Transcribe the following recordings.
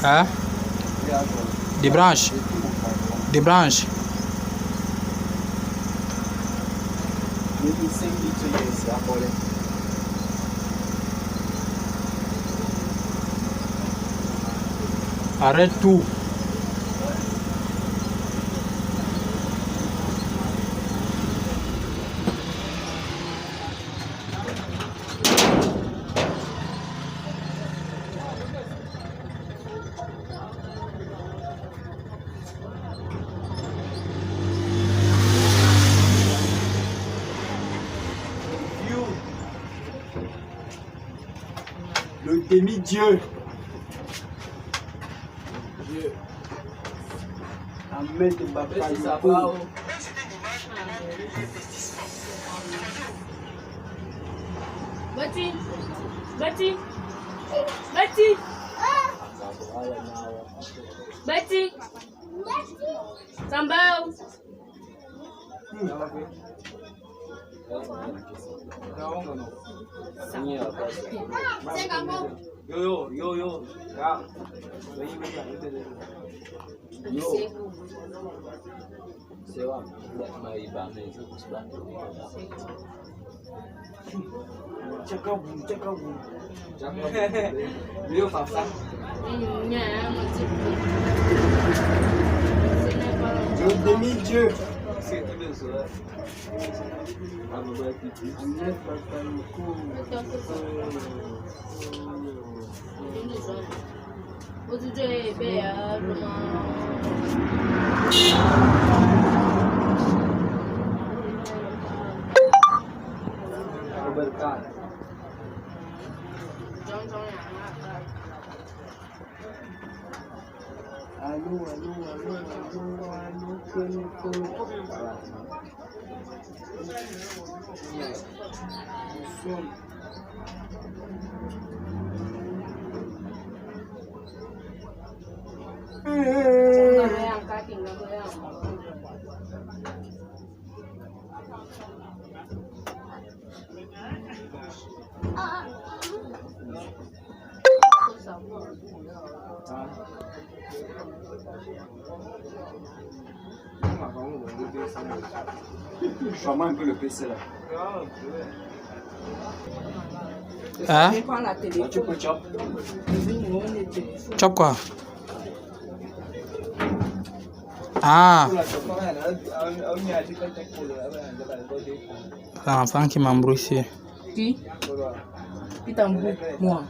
Hein? Des branches. Des branches. Arrête tout. Le demi-dieu. Dieu. Ahmed Bakayoko. Bati. Bati. Bati. Bati. Sambao. Yo. Le demi-dieu. Allô, Choisis un peu le PC là. Hein? Tu peux chop. Chop quoi? Ah, c'est l'enfant qui m'embrouille ici. Qui? Qui t'embrouille? Moi.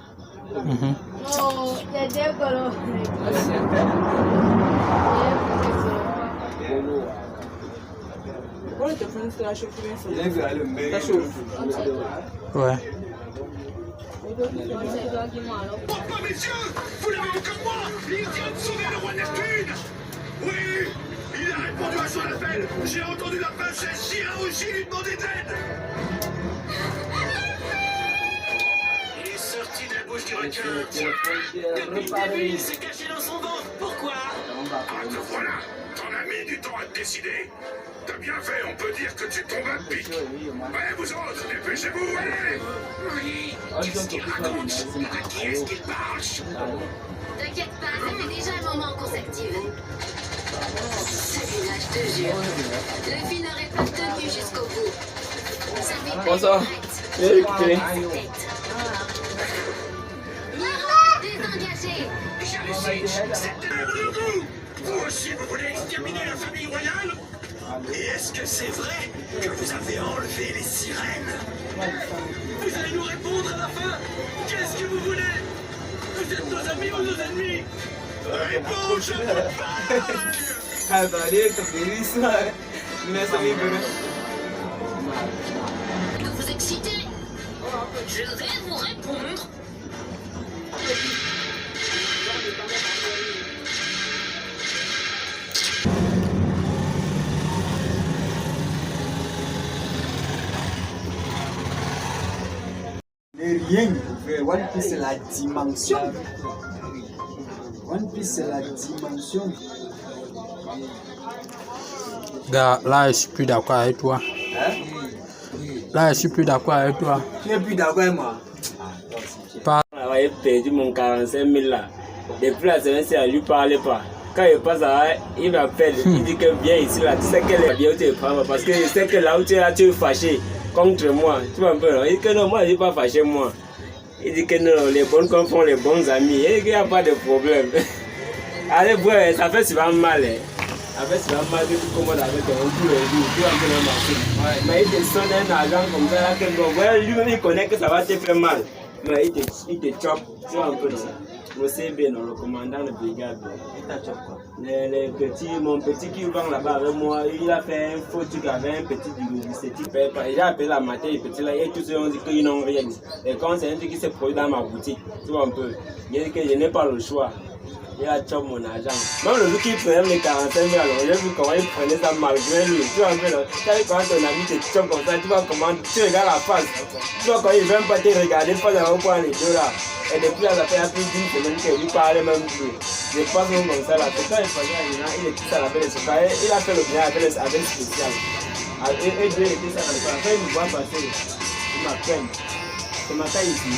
Mhm. Oh, c'est dégueulasse. Pourquoi le téléphone se lâche bien? Ça chauffe. Ouais. Pourquoi, messieurs? Vous l'avez vu comme moi? Il vient de sauver le roi Neptune! Oui! Il a répondu à son appel! J'ai entendu la princesse Shirahoshi lui demander de l'aide! Il est sorti de la bouche du requin! Depuis, il s'est caché dans son ventre! Pourquoi? Ah, te voilà! T'en as mis du temps à te décider! T'as bien fait, on peut dire que tu tombes à pic! Ouais, vous autres, dépêchez-vous, allez! Oui, qu'est-ce qu'il raconte? À qui est-ce qu'il parle? T'inquiète pas, ça fait déjà un moment qu'on s'active. Sabina, je te jure, le vie n'aurait pas tenu jusqu'au bout. Ça fait Bonsoir. Désengagé. J'hallucine, c'est un vous! Vous aussi, vous voulez exterminer la famille royale? Et est-ce que c'est vrai que vous avez enlevé les sirènes? Vous allez nous répondre à la fin? Qu'est-ce que vous voulez? Vous êtes nos amis ou nos ennemis? Réponds, je veux pas! Ah, bah, allez, t'as fait ça. Mais ça m'est venu. Que vous excitez? Je vais vous répondre. Mais rien, One Piece c'est la dimension. One Piece c'est la dimension. Gars, là, je suis plus d'accord avec toi. Hein? Là, je suis plus d'accord avec toi. Tu n'es plus d'accord avec moi? Pas. J'avais perdu mon 45 000 là. Depuis la semaine, elle ne lui parlait pas. Quand il passe à il m'appelle, il dit que viens ici là. Tu sais qu'elle est bien où tu es prends parce que je sais que là où tu es là, tu es fâché contre moi. Tu vois un peu là. Il dit que non, moi je ne suis pas fâché moi. Il dit que non, les bons comme font les bons amis. Il dit qu'il n'y a pas de problème. Allez, ouais, ça fait souvent mal. Hein. Ça fait souvent mal que tu commandes avec un coup et tout. Tu vas un peu dans le marché. Mais il te sonne un argent comme ça là que bon, ouais, lui-même il connaît que ça va te faire mal. Mais il te chope. Tu vois un peu ça. Le CB, non, le commandant de brigade. Il t'a chope quoi? Mon petit qui vend là-bas avec moi, il a fait un faux truc avec un petit du type. Il a appelé la matin, le petit là, et tous ceux ont dit qu'ils n'ont rien. Et quand c'est un truc qui s'est produit dans ma boutique, tu vois un peu, il a dit que je n'ai pas le choix. Il a chope mon argent. Même le jour qu'il prenait les 45 000, alors j'ai vu comment il prenait ça malgré lui. Tu vois un peu là, quand ton ami te chope comme ça, tu vois comment tu regardes la face. Tu vois quand il ne veut même pas te regarder, pas d'avoir quoi les deux là. Et depuis là, ça fait plus d'une semaine qu'il lui parlait même plus. Je passe même comme ça là. C'est quand il faisait il est tout à la belle soirée. Il a fait le bien avec spécial. Et deux étaient ça dans le temps. Quand il me voit passer, il m'appelle. Ce matin ici.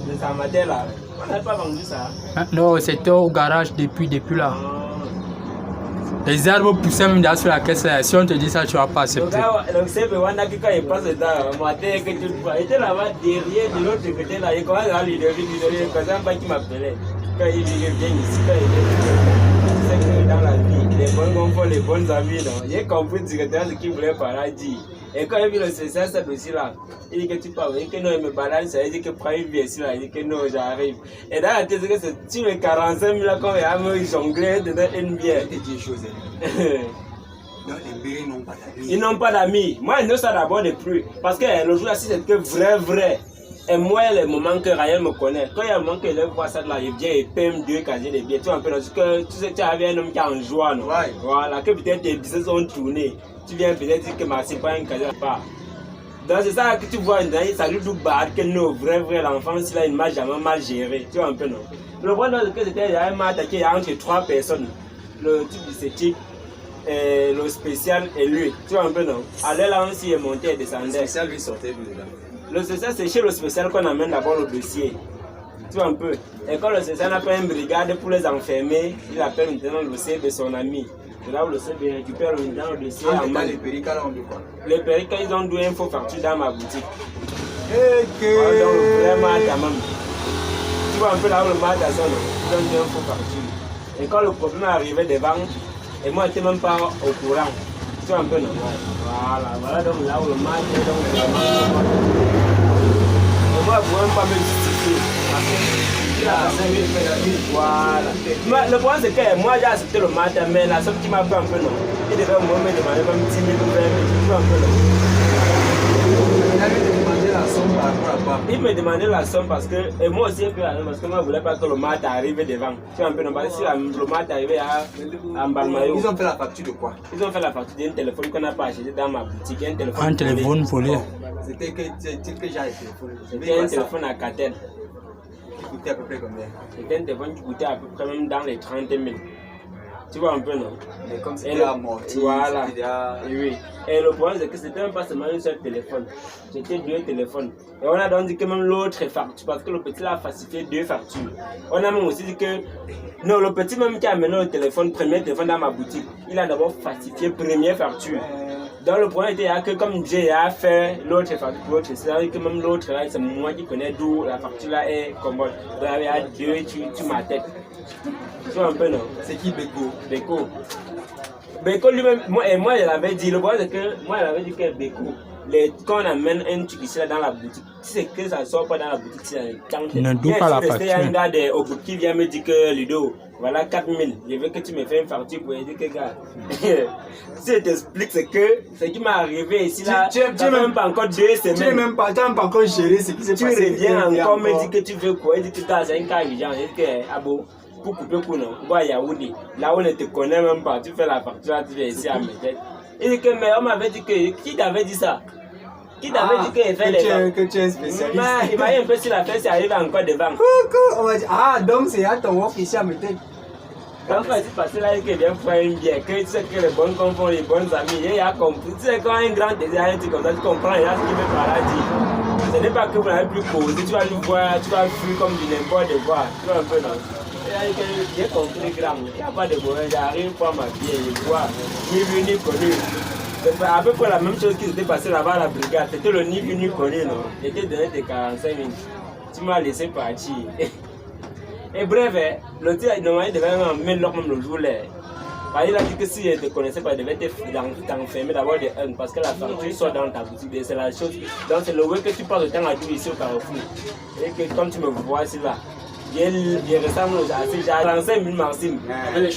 Le matin là. On n'a pas vendu ça. Non, c'était au garage depuis là. Les arbres poussaient même sur la caisse. Si on te dit ça, tu vas pas accepter. Donc c'est le Wanda qui quand il passe dedans, matin que tu vois, il était là-bas derrière de l'autre côté là, il commence à lui donner comme ça, qui m'appelait. Quand il vient ici, quand il est que dans la vie, les bons confort, les bons amis, non. J'ai compris directement ce qu'il voulait parler dire. Et quand il vit le CSS, ça aussi là, il dit que tu parles, il dit que non, il me balance, il dit que prends une vie ici là, il dit que non, j'arrive. Et dans la tête, c'est sur les 45 000 là, quand il a me jonglé, de donner une bière. Ils n'ont pas d'amis. Moi, ils ne savent d'abord de plus. Parce que le jour là, si c'est que vrai. Et moi, le moment que Ryan me connaît, quand il y a un moment que je vois ça là, il vient et paye 2 casiers de billets. Tu vois un peu, parce que tu sais, tu avais un homme qui est en joie, non? Ouais. Voilà, que peut-être tes business ont tourné. Tu viens peut-être dire que c'est pas un casier à part. Donc c'est ça que tu vois, ça lui doit battre que non, vrai, l'enfance, là, il m'a jamais mal géré. Tu vois un peu, non? Le problème, c'est que c'était un match attaqué entre 3 personnes. Le type de ce type. Le spécial et lui, tu vois un peu non? Allez là aussi est monté et descendait. Le spécial lui sortait d'où là? Le spécial c'est chez le spécial qu'on amène d'abord le dossier. Tu vois un peu? Et quand le spécial appelle une brigade pour les enfermer, il appelle maintenant le CB de son ami. C'est là où le CB récupère maintenant le dossier. Les péricats là on dit quoi? Les péricats ils ont doué une faux facture dans ma boutique. Voilà, donc vraiment même. Tu vois un peu là où le mat à son ils ont doué une faux facture. Et quand le problème est arrivé devant, et moi, je n'étais même pas au courant. Tu vois un peu, non? Voilà donc là où le match est, donc vraiment. Et moi, je ne pouvais même pas me justifier. Parce que il a 5 000 francs la vie. Voilà. Le problème, c'est que moi, j'ai accepté le match, mais la somme qui m'a fait un peu, non? Il devait me demander même 10 000 ou 20 000. Tu vois un peu, non? Il me demandait la somme parce que, et moi aussi, parce que moi je ne voulais pas que le mat arrive devant. Tu vois un peu, non, parce que si le mat arrivait à Mbalmayo. Ils ont fait la facture de quoi? Ils ont fait la facture d'un téléphone qu'on n'a pas acheté dans ma boutique. Un téléphone volé. C'était que j'ai le téléphone. C'était un téléphone à Catel. Il coûtait à peu près combien? C'était un téléphone qui coûtait à peu près même dans les 30 000. Tu vois un peu, non? Mais comme c'était amorti, voilà. Oui. Et le problème, c'est que c'était même pas seulement un seul téléphone. C'était 2 téléphones. Et on a donc dit que même l'autre facture, parce que le petit là a falsifié 2 factures. On a même aussi dit que, non, le petit même qui a amené le téléphone, premier téléphone dans ma boutique, il a d'abord falsifié première facture. Donc le problème était que comme j'ai fait l'autre facture pour l'autre, c'est-à-dire que même l'autre là, c'est moi qui connais d'où la facture là est commode. Donc il y a 2 sur ma tête. Tu vois un peu, non? C'est qui Beko? Beko lui-même, moi je l'avais dit, le problème c'est que moi je l'avais dit que Beko, quand on amène un truc ici là dans la boutique, si c'est que ça ne sort pas dans la boutique, c'est Ne doute pas la facture. Il y a un gars de Ogo qui vient me dire que Ludo, voilà 4000, je veux que tu me fais une facture pour dire que gars, si je t'explique c'est que ce qui m'est arrivé ici là, tu n'as même pas encore 2 semaines. Tu n'as même pas encore géré ce qui s'est passé. Tu reviens encore me dire que tu veux quoi, il dit que c'est un cas urgent, il dit que ah bon. Pour couper pour nous, on va à Yaoundé. Là on ne te connaît même pas, tu fais la facture, tu viens ici à mes têtes. Il dit que, mais on m'avait dit que, qui t'avait dit ça? Qui t'avait dit qu'il fait les ventes? Que tu es un spécialiste. Il m'a dit un peu si la fête s'est arrivée encore devant. On va dire, ah, donc c'est à ton work ici à mes têtes. Quand tu passes là, que bien faire une bière, que tu sais que les bonnes confondent les bonnes amies, il a compris. Tu sais, quand un grand désir, un truc comme ça, tu comprends, il y a ce qu'il veut par là dire. Ce n'est pas que vous n'avez plus causé, tu vas lui voir, tu vas fuir comme du n'importe quoi. Tu vois un peu, non? J'ai compris grand, il n'y a pas de problème, j'arrive pour ma vie, je vois, ni vu ni connu. C'est à peu près la même chose qui s'était passé là-bas à la brigade, c'était le ni vu ni connu, non? J'étais donné tes 45 minutes, tu m'as laissé partir. Et bref, le type, normalement, il devait même le jour là. Il a dit que si je ne te connaissais pas, il devait t'enfermer d'abord de 1 parce que la facture sort dans ta boutique, c'est la chose. Donc c'est le way que tu passes le temps à jouer ici au Carrefour. Et que comme tu me vois ici là, je ressemble à ces gens, 45 000 Maxime.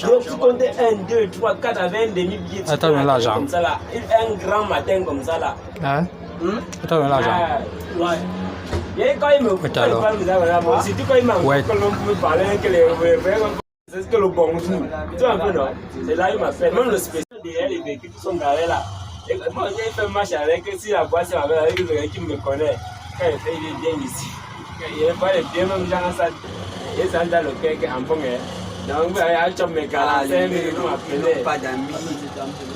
Donc tu comptais 1, 2, 3, 4 avec un demi-billet. Attends, mais l'argent. Comme ça là, un grand matin comme ça là. Hein? Attends, mais l'argent. Ouais. Et quand il me parle, surtout quand il m'a parlé que les c'est ce que le bonjour. Tu vois un peu, non? C'est là qu'il m'a fait. Même le spécial derrière les véhicules qui sont garés là. Et moi, j'ai fait un match avec si la boîte avec le gars qui me connaît. Quand il fait, il est bien ici. Il n'est pas bien, même genre ça. Il est dans le cœur en bon. Donc, il y a un chum, mais 45 minutes, il m'a appelé. Pas d'amis.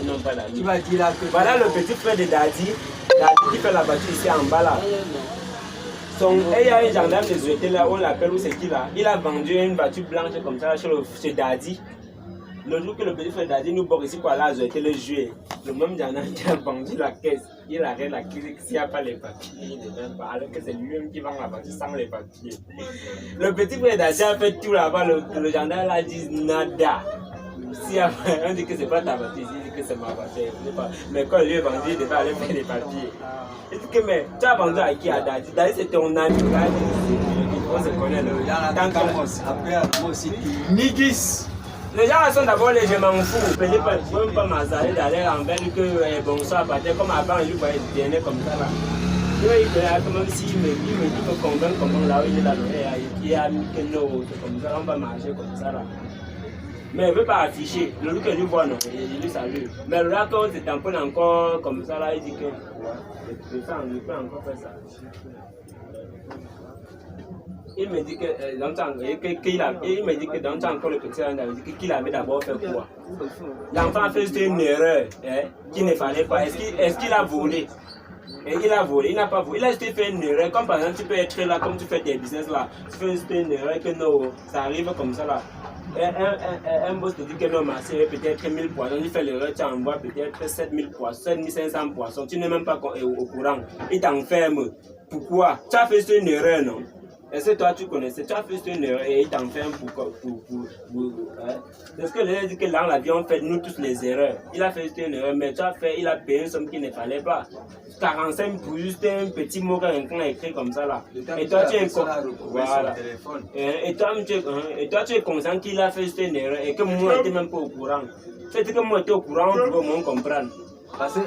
Non, pas d'amis. Tu vas dire là que. Voilà le petit frère de Daddy. Daddy qui fait la voiture ici en bas là. Il y a un gendarme de Zouété là, on l'appelle où c'est qui là. Il a vendu une voiture blanche comme ça chez Daddy. Le jour que le petit frère Daddy nous bord ici pour aller à Zouété le jouer, le même gendarme qui a vendu la caisse, il arrête la caisse s'il n'y a pas les papiers. Il ne vient pas, alors que c'est lui-même qui vend la voiture sans les papiers. Le petit frère Daddy a fait tout là-bas, le gendarme a dit nada. Si on dit que c'est pas ta voiture, il dit que c'est ma voiture. Mais quand lui est vendu, il devait aller faire les papiers. Il dit que mais tu as vendu à qui? À Daddy? Daddy c'est ton ami. On se connaît le après moi aussi. Nigis. Les gens sont d'abord les je m'en fous. Je ne peux même pas m'azaler d'aller envers que bonsoir, comme avant, il voyait dernier comme ça là. Il fait comme s'il me convainc comment là où il est là, il a mis que non, comme ça, on va marcher comme ça là. Mais il ne veut pas afficher. Le look que lui voit, non, il lui salue. Mais là, quand on se tamponne encore comme ça, là, il dit que je peux encore faire ça. Il me dit que dans le temps, il me dit que dans le temps encore le petit il dit qu'il avait d'abord fait quoi? L'enfant a fait une erreur qu'il ne fallait pas. Est-ce qu'il a volé? Et il a volé, il n'a pas volé. Il a juste fait une erreur. Comme par exemple, tu peux être là, comme tu fais des business là. Tu fais juste une erreur que non, ça arrive comme ça là. Un boss te dit que non, c'est peut-être 1000 poissons. Il fait l'erreur, tu envoies peut-être 7000 poissons, 7500 poissons. Tu n'es même pas au courant. Il t'enferme. Pourquoi? Tu as fait une erreur, non? Est-ce que toi tu connaissais? Tu as fait une erreur et il t'enferme pour Parce que les gens disent que dans l'avion, on fait nous tous les erreurs. Il a fait une erreur, mais tu as fait, il a payé une somme qu'il ne fallait pas. 45 pour juste un petit mot qu'on a écrit comme ça là. Et toi tu es voilà. Et toi tu es conscient qu'il a fait une erreur et que moi j'étais même pas au courant. C'est que moi j'étais au courant pour moins comprendre. Parce que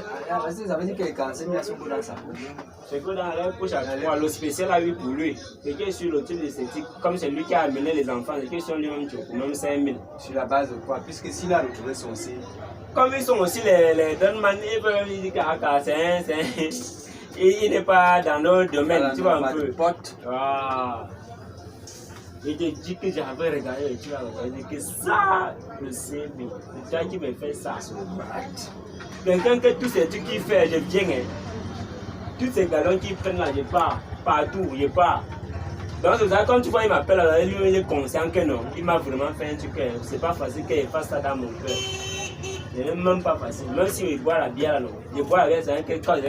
ça veut dire que les 45 000 sont dans sa poche. C'est que dans la poche à moi, le spécial a eu pour lui. C'est que sur le type d'esthétique, comme c'est lui qui a amené les enfants, c'est que sur lui-même, tu as même 5 000. Sur la base de quoi? Puisque s'il a retrouvé son C. Comme ils sont aussi les Donman, ils disent qu'il n'est pas dans notre domaine, tu vois un peu. Il te dit que j'avais regardé, tu vas regarder que ça, le CV, c'est toi qui me fais ça. Quelqu'un que tous ces trucs qu'il fait, je viens. Tous ces galons qui prennent là, je pars. Partout, je pars. Donc c'est ça, quand tu vois, il m'appelle, lui, il est conscient que non. Il m'a vraiment fait un truc, c'est pas facile qu'il fasse ça dans mon cœur. C'est même pas facile. Même si je bois la bière, non. Je bois avec ça, quelque chose.